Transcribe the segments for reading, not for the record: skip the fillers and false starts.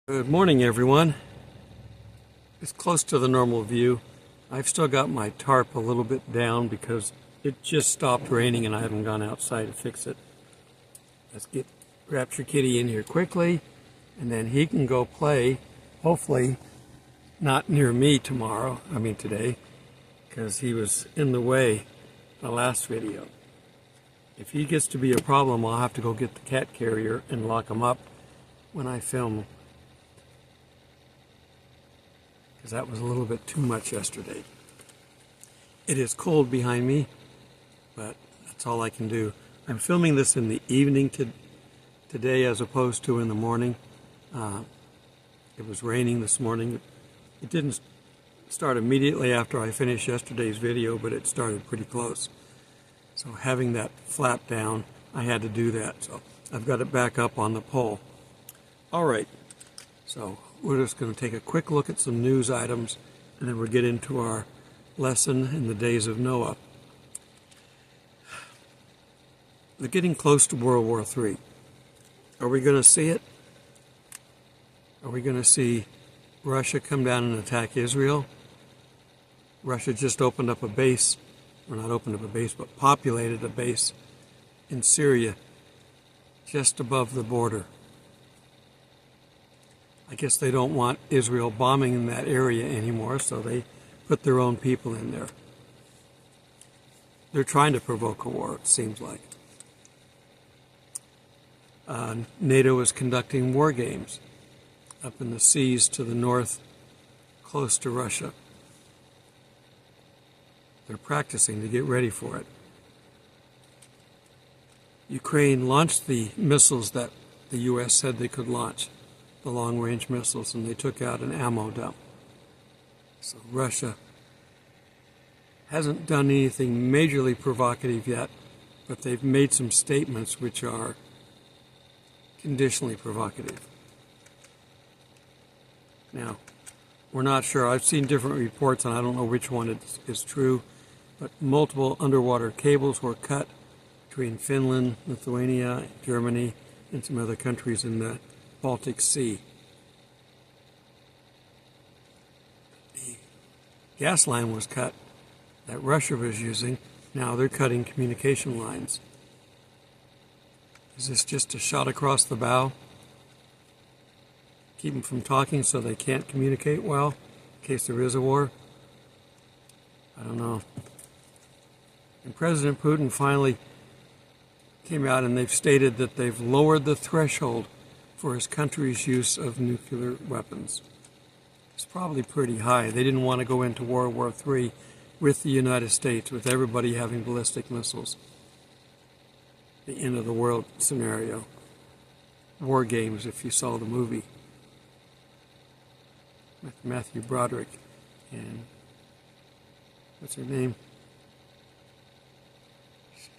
Good morning, everyone. It's close to the normal view. I've still got my tarp a little bit down because it just stopped raining and I haven't gone outside to fix it. Let's get Rapture Kitty in here quickly and then he can go play, hopefully not near me today, because he was in the way the last video. If he gets to be a problem, I'll have to go get the cat carrier and lock him up when I film, because that was a little bit too much yesterday. It is cold behind me, but that's all I can do. I'm filming this in the evening today as opposed to in the morning. It was raining this morning. It didn't start immediately after I finished yesterday's video, but it started pretty close. So having that flap down, I had to do that. So I've got it back up on the pole. All right, so we're just going to take a quick look at some news items, and then we'll get into our lesson in the days of Noah. They're getting close to World War III. Are we going to see it? Are we going to see Russia come down and attack Israel? Russia just opened up a base, or not opened up a base, but populated a base in Syria, just above the border. I guess they don't want Israel bombing in that area anymore, so they put their own people in there. They're trying to provoke a war, it seems like. NATO is conducting war games up in the seas to the north, close to Russia. They're practicing to get ready for it. Ukraine launched the missiles that the U.S. said they could launch, the long-range missiles, and they took out an ammo dump. So Russia hasn't done anything majorly provocative yet, but they've made some statements which are conditionally provocative. Now, we're not sure. I've seen different reports, and I don't know which one is true, but multiple underwater cables were cut between Finland, Lithuania, Germany, and some other countries in the Baltic Sea. The gas line was cut that Russia was using. Now they're cutting communication lines. Is this just a shot across the bow? Keep them from talking so they can't communicate well in case there is a war? I don't know. And President Putin finally came out and they've stated that they've lowered the threshold for his country's use of nuclear weapons. It's probably pretty high. They didn't want to go into World War III with the United States, with everybody having ballistic missiles. The end of the world scenario. War Games, if you saw the movie. With Matthew Broderick and, what's her name?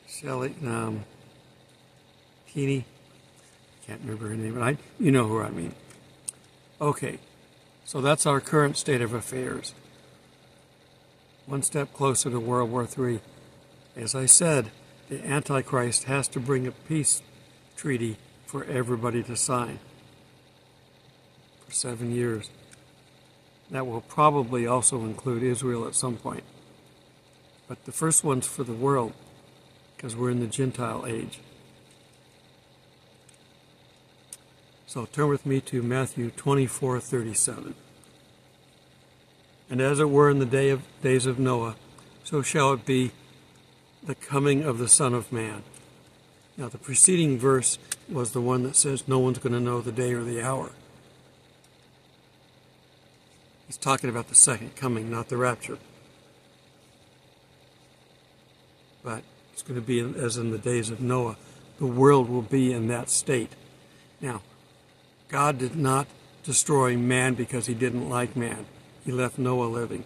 Shelley, Keeney. Can't remember her name, but you know who I mean. Okay, so that's our current state of affairs. One step closer to World War III. As I said, the Antichrist has to bring a peace treaty for everybody to sign for 7 years. That will probably also include Israel at some point. But the first one's for the world, because we're in the Gentile age. So turn with me to Matthew 24:37. And as it were in the days of Noah, so shall it be the coming of the Son of Man. Now the preceding verse was the one that says no one's going to know the day or the hour. He's talking about the second coming, not the rapture. But it's going to be as in the days of Noah. The world will be in that state. Now, God did not destroy man because he didn't like man. He left Noah living.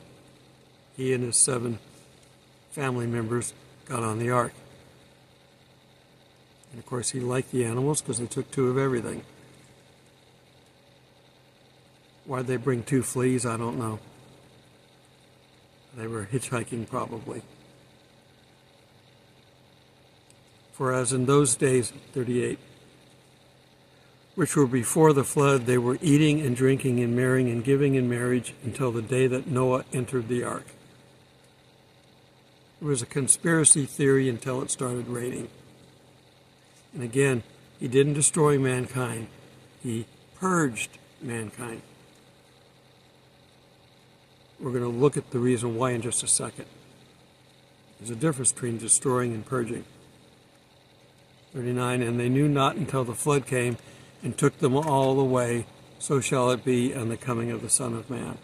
He and his 7 family members got on the ark. And of course he liked the animals because they took 2 of everything. Why'd they bring 2 fleas? I don't know. They were hitchhiking probably. For as in those days, 38, which were before the flood, they were eating and drinking and marrying and giving in marriage until the day that Noah entered the ark. It was a conspiracy theory until it started raining. And again, he didn't destroy mankind. He purged mankind. We're going to look at the reason why in just a second. There's a difference between destroying and purging. 39, and they knew not until the flood came and took them all away, so shall it be on the coming of the Son of Man.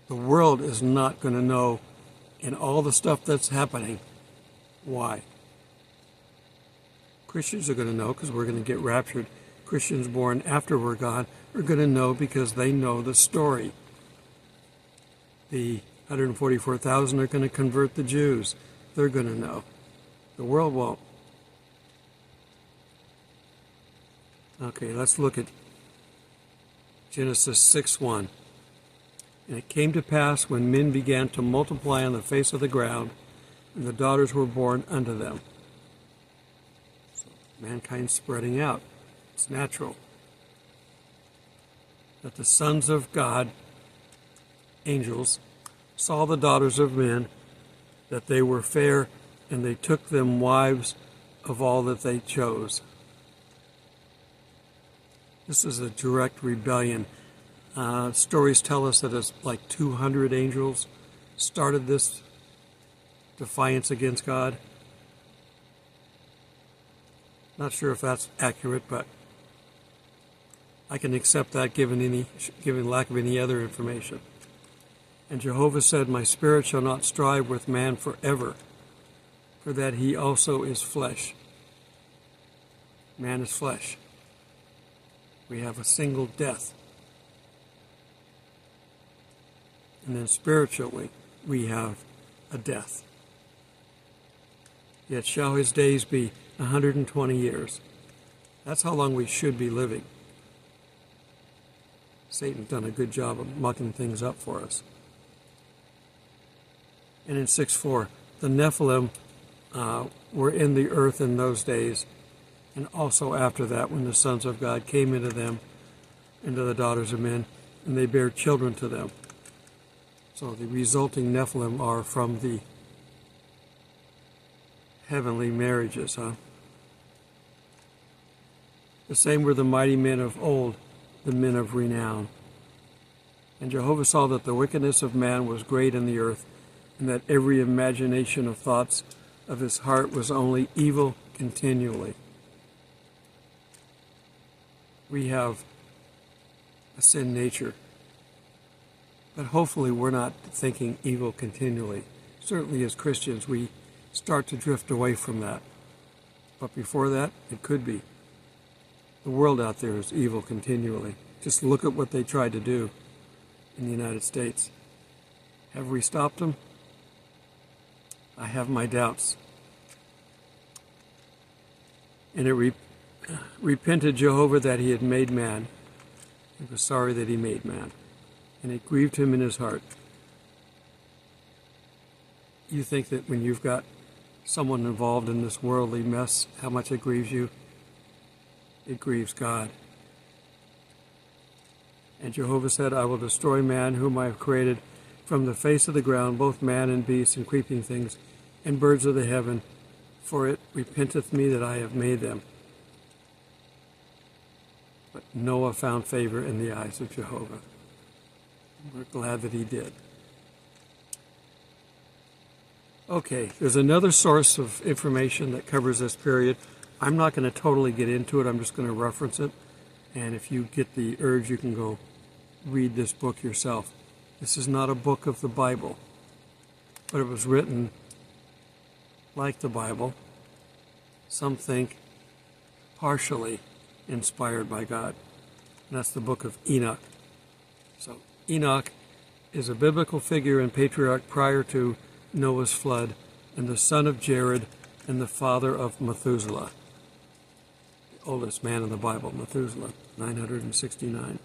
The world is not going to know in all the stuff that's happening why. Christians are going to know because we're going to get raptured. Christians born after we're gone are going to know because they know the story. The 144,000 are going to convert the Jews. They're going to know. The world won't. Okay, let's look at Genesis 6:1. And it came to pass when men began to multiply on the face of the ground, and the daughters were born unto them. So mankind's spreading out. It's natural. That the sons of God, angels, saw the daughters of men, that they were fair, and they took them wives of all that they chose. This is a direct rebellion. Stories tell us that it's like 200 angels started this defiance against God. Not sure if that's accurate, but I can accept that given lack of any other information. And Jehovah said, My spirit shall not strive with man forever, for that he also is flesh. Man is flesh. We have a single death. And then spiritually, we have a death. Yet shall his days be 120 years. That's how long we should be living. Satan's done a good job of mucking things up for us. And in 6:4, the Nephilim were in the earth in those days, and also after that, when the sons of God came into them, into the daughters of men, and they bare children to them. So the resulting Nephilim are from the heavenly marriages, The same were the mighty men of old, the men of renown. And Jehovah saw that the wickedness of man was great in the earth, and that every imagination of thoughts of his heart was only evil continually. We have a sin nature, but hopefully we're not thinking evil continually. Certainly as Christians we start to drift away from that, but before that it could be. The world out there is evil continually. Just look at what they tried to do in the United States. Have we stopped them? I have my doubts. And it repented Jehovah that he had made man. He was sorry that he made man. And it grieved him in his heart. You think that when you've got someone involved in this worldly mess, how much it grieves you? It grieves God. And Jehovah said, I will destroy man whom I have created from the face of the ground, both man and beast and creeping things and birds of the heaven, for it repenteth me that I have made them. But Noah found favor in the eyes of Jehovah. We're glad that he did. Okay, there's another source of information that covers this period. I'm not going to totally get into it. I'm just going to reference it. And if you get the urge, you can go read this book yourself. This is not a book of the Bible, but it was written like the Bible. Some think partially inspired by God. And that's the book of Enoch. So Enoch is a biblical figure and patriarch prior to Noah's flood, and the son of Jared and the father of Methuselah. The oldest man in the Bible, Methuselah, 969.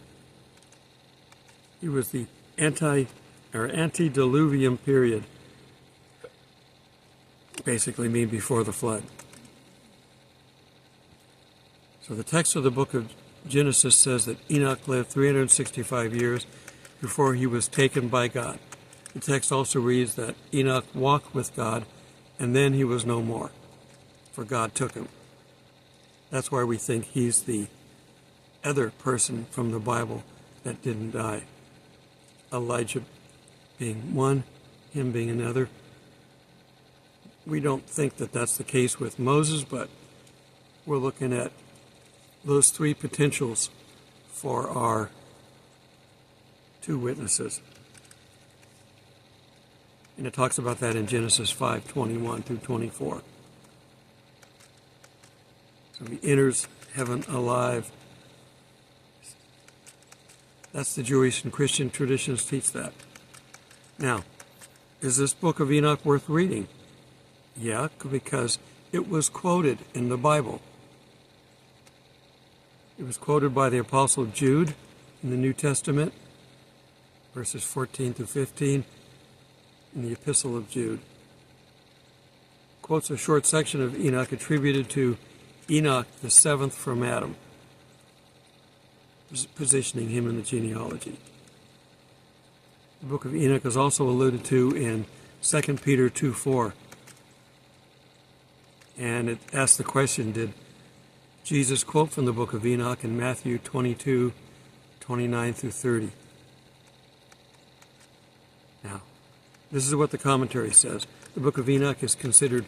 He was the antediluvian period, basically mean before the flood. So the text of the book of Genesis says that Enoch lived 365 years before he was taken by God. The text also reads that Enoch walked with God, and then he was no more, for God took him. That's why we think he's the other person from the Bible that didn't die. Elijah being one, him being another. We don't think that that's the case with Moses, but we're looking at those three potentials for our two witnesses. And it talks about that in Genesis 5:21 through 24. So he enters heaven alive. That's the Jewish and Christian traditions teach that. Now, is this book of Enoch worth reading? Yeah, because it was quoted in the Bible. It was quoted by the Apostle Jude in the New Testament, verses 14 through 15, in the Epistle of Jude. Quotes a short section of Enoch attributed to Enoch, the seventh from Adam, positioning him in the genealogy. The book of Enoch is also alluded to in 2 Peter 2:4. And it asks the question, did Jesus quote from the book of Enoch in Matthew 22:29 through 30? Now, this is what the commentary says. The book of Enoch is considered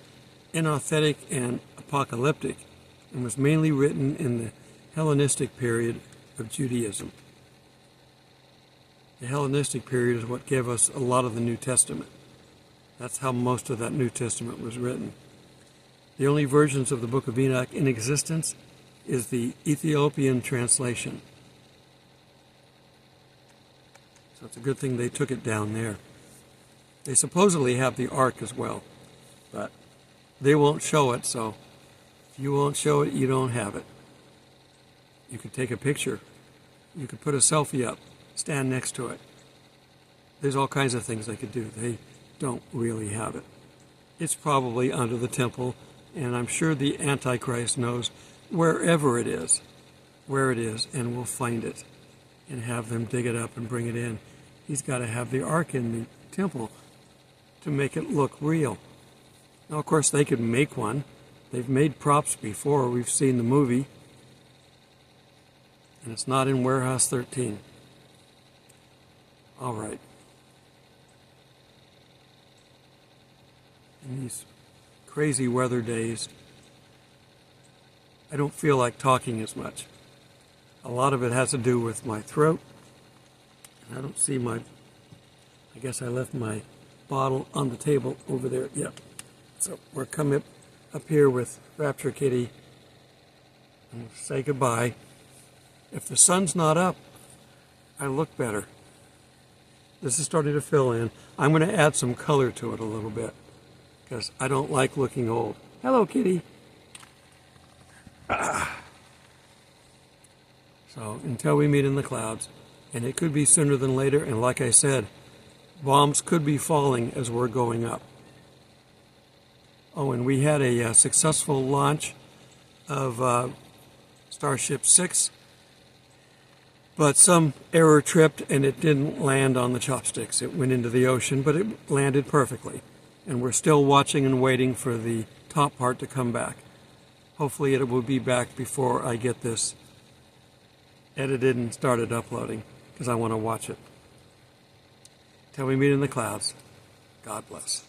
inauthentic and apocalyptic and was mainly written in the Hellenistic period of Judaism. The Hellenistic period is what gave us a lot of the New Testament. That's how most of that New Testament was written. The only versions of the book of Enoch in existence is the Ethiopian translation. So it's a good thing they took it down there. They supposedly have the ark as well, but they won't show it, so if you won't show it, you don't have it. You could take a picture. You could put a selfie up, stand next to it. There's all kinds of things they could do. They don't really have it. It's probably under the temple, and I'm sure the Antichrist knows wherever it is, where it is, and will find it and have them dig it up and bring it in. He's got to have the ark in the temple to make it look real. Now, of course, they could make one. They've made props before. We've seen the movie. And it's not in Warehouse 13. All right. In these crazy weather days, I don't feel like talking as much. A lot of it has to do with my throat. I don't see I guess I left my bottle on the table over there. Yep. So we're coming up here with Rapture Kitty and say goodbye. If the sun's not up, I look better. This is starting to fill in. I'm going to add some color to it a little bit because I don't like looking old. Hello, kitty. So until we meet in the clouds, and it could be sooner than later, and like I said, bombs could be falling as we're going up. Oh, and we had a successful launch of Starship 6, but some error tripped and it didn't land on the chopsticks. It went into the ocean, but it landed perfectly. And we're still watching and waiting for the top part to come back. Hopefully it will be back before I get this edited and started uploading, because I want to watch it. Till we meet in the clouds, God bless.